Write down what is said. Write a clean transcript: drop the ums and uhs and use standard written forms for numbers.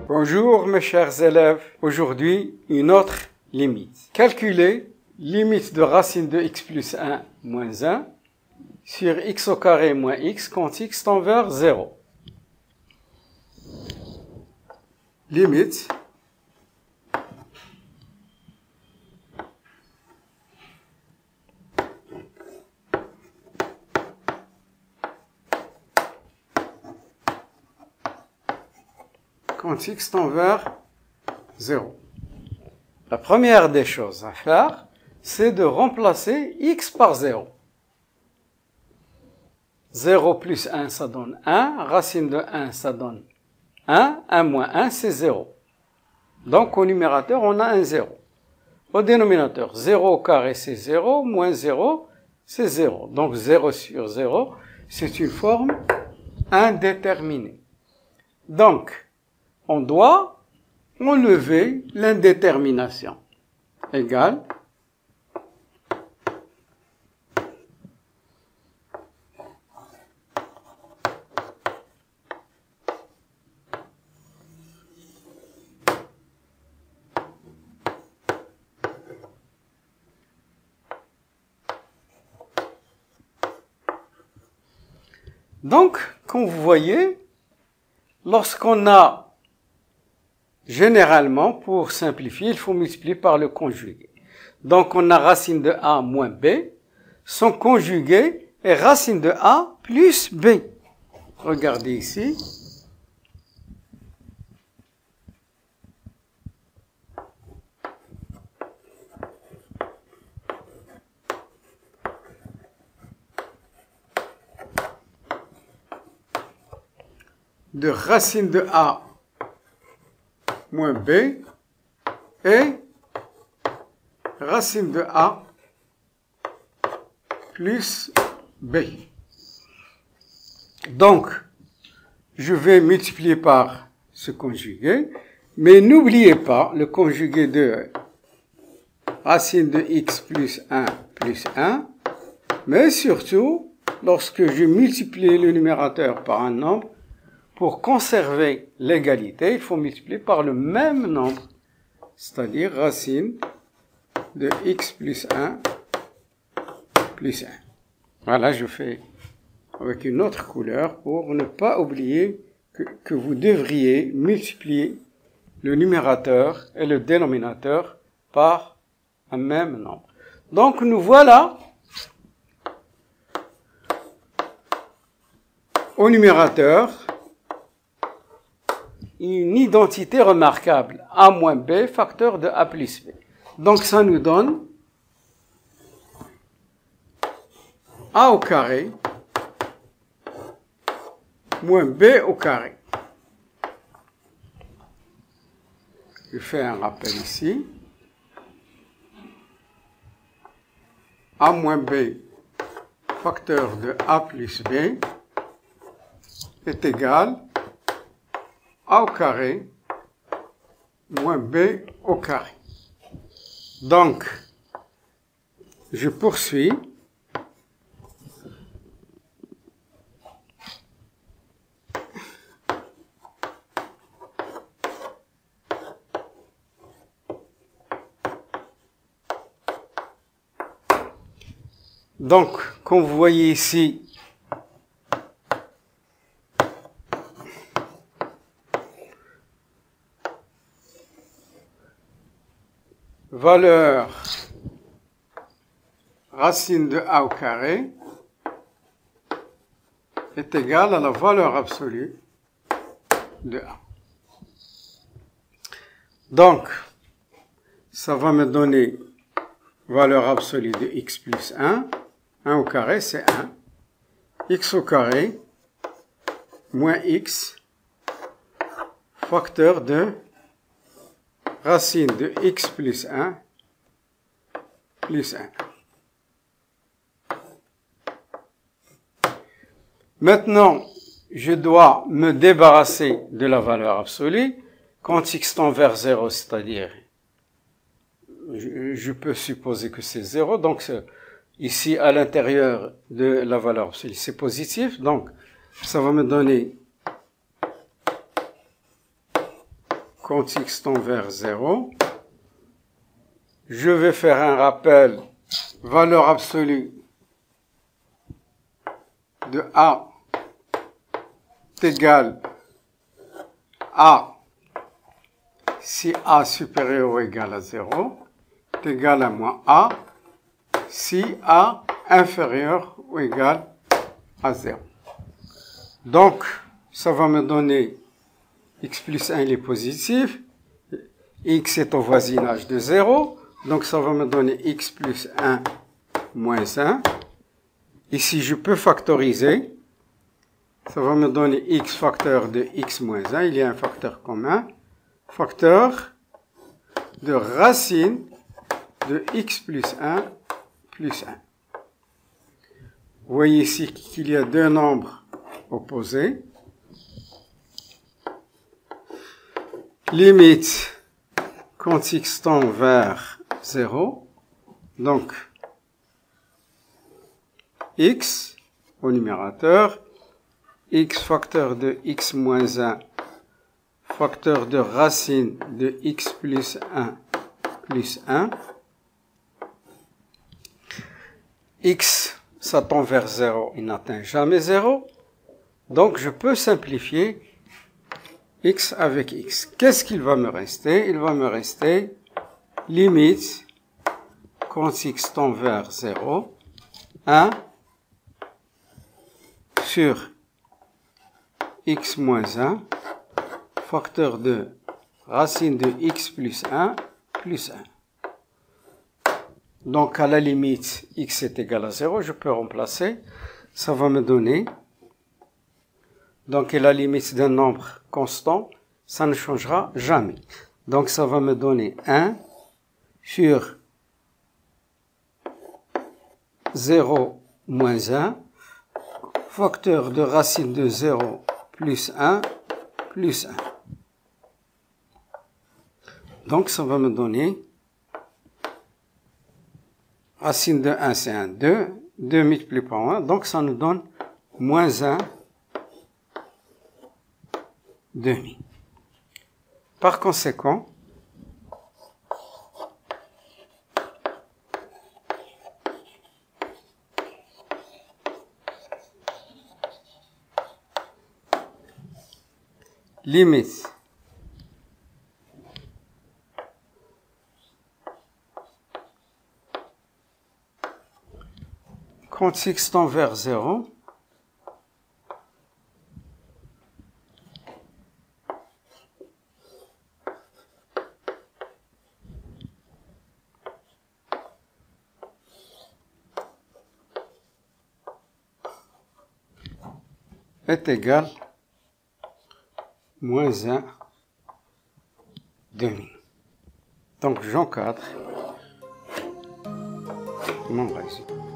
Bonjour mes chers élèves, aujourd'hui une autre limite. Calculez limite de racine de x plus 1 moins 1 sur x au carré moins x quand x tend vers 0. Limite quand x tend vers 0. La première des choses à faire, c'est de remplacer x par 0. 0 plus 1, ça donne 1. Racine de 1, ça donne 1. 1 moins 1, c'est 0. Donc, au numérateur, on a un 0. Au dénominateur, 0 au carré, c'est 0. Moins 0, c'est 0. Donc, 0 sur 0, c'est une forme indéterminée. Donc, on doit enlever l'indétermination. Égale donc, comme vous voyez, lorsqu'on a généralement, pour simplifier, il faut multiplier par le conjugué. Donc, on a racine de a moins b. Son conjugué est racine de a plus b. Regardez ici. De racine de a moins b et racine de a plus b. Donc, je vais multiplier par ce conjugué, mais n'oubliez pas le conjugué de racine de x plus 1, mais surtout, lorsque je multiplie le numérateur par un nombre, pour conserver l'égalité, il faut multiplier par le même nombre, c'est-à-dire racine de x plus 1 plus 1. Voilà, je fais avec une autre couleur pour ne pas oublier que vous devriez multiplier le numérateur et le dénominateur par un même nombre. Donc, nous voilà au numérateur une identité remarquable, a moins b, facteur de a plus b. Donc, ça nous donne a au carré moins b au carré. Je fais un rappel ici. A moins b, facteur de a plus b, est égal a au carré moins b au carré. Donc, je poursuis. Donc, comme vous voyez ici, valeur racine de a au carré est égale à la valeur absolue de a. Donc, ça va me donner valeur absolue de x plus 1. 1 au carré, c'est 1. X au carré moins x facteur de racine de x plus 1 plus 1. Maintenant, je dois me débarrasser de la valeur absolue quand x tend vers 0, c'est-à-dire, je peux supposer que c'est 0, donc ici à l'intérieur de la valeur absolue, c'est positif, donc ça va me donner quand x tend vers 0. Je vais faire un rappel, valeur absolue de a égale a si a supérieur ou égal à 0, est égal à moins a si a inférieur ou égal à 0. Donc, ça va me donner x plus 1, il est positif, x est au voisinage de 0, donc ça va me donner x plus 1 moins 1. Ici, je peux factoriser, ça va me donner x facteur de x moins 1, il y a un facteur commun, facteur de racine de x plus 1 plus 1. Vous voyez ici qu'il y a deux nombres opposés. Limite quand x tend vers 0. Donc, x au numérateur, x facteur de x moins 1, facteur de racine de x plus 1 plus 1. X, ça tend vers 0, il n'atteint jamais 0. Donc, je peux simplifier x avec x. Qu'est-ce qu'il va me rester? Il va me rester limite quand x tend vers 0, 1 sur x moins 1, facteur de racine de x plus 1 plus 1. Donc, à la limite, x est égal à 0, je peux remplacer. Ça va me donner, donc, à la limite d'un nombre constant, ça ne changera jamais. Donc, ça va me donner 1 sur 0 moins 1, facteur de racine de 0 plus 1 plus 1. Donc, ça va me donner racine de 1, c'est 1, 2. 2 multiplié par 1. Donc, ça nous donne moins 1 demi. Par conséquent, limite quand x tend vers 0, est égal moins 1 demi. Donc j'encadre mon résumé.